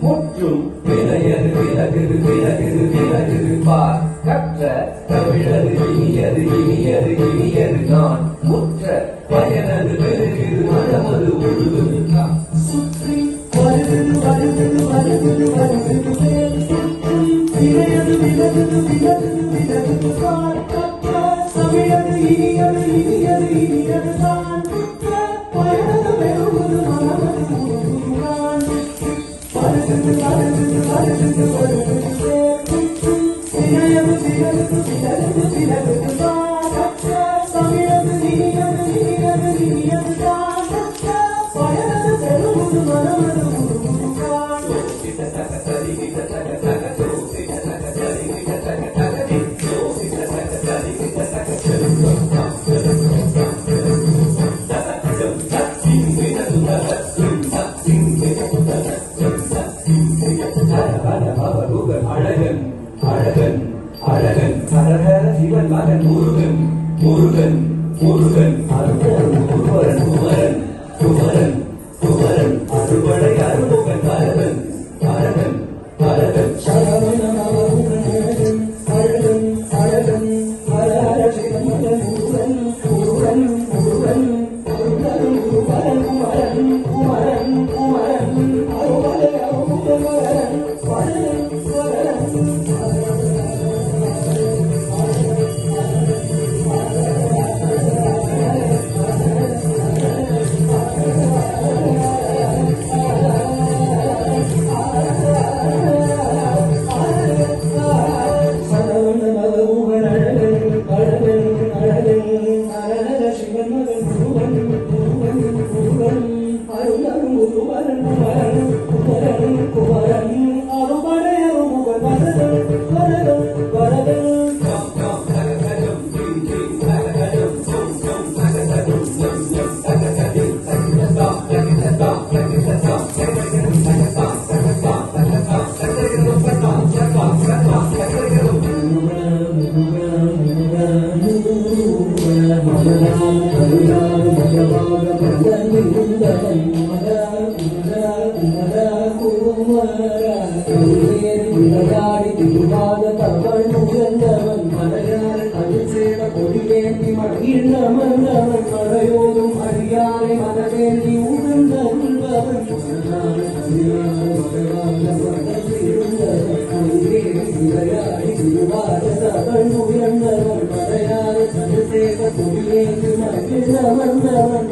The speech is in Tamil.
முற்றும் விளையது விலகுது விலகுது விலகுது பார் கற்ற தமிழது இனியது இனியது இனியது நான் முற்ற பயனது பெருகிது மனமது முழுவது சுற்றி வருகிறது வருகிறது வருகிறது வருகிறது விளையது விலகுது விலகுது விலகுது பார் கற்ற தமிழது இனியது இனியது இனியது நான் முற்ற பயனது பெருகுது மனமது முழுவது வருகிறது வருகிறது வருகிறது வருகிறது விளையது விலகுது விலகுது விலகுது பார் கற்ற தமிழது இனியது இனியது இனியது நான் முற்ற பயனது பெருகுது மனமது முழுவது அழகன் அழகன் அழகன் அரகர சிவன் மகன் முருகன் முருகன் முருகன் அருகன் குமரன் குமரன் குமரன் குமரன் அறுபடை அறுமுகன் அரகன் அரகன் அரகன் சரவண அழகன் அழகன் அழகன் அரகர சிவன் மகன் முருகன் முருகன் முருகன் முருகன் குமரன் குமரன் குமரன் குமரன் அறுபடை அறுமுகன் விளையாடி திருவாத தவள் முகந்தவன் மலையாறு அதில் சேர கொடியேற்றி மகிழ்ந்தவன் அவன் மழையோதும் அறியாரை மனவேந்தி உணர்ந்தவன் விளையாடி திருவாத தவள் முகந்தவன் மலையாறு அதில் சேர கொடியேற்றி மகிழ்ந்தவன் அவன்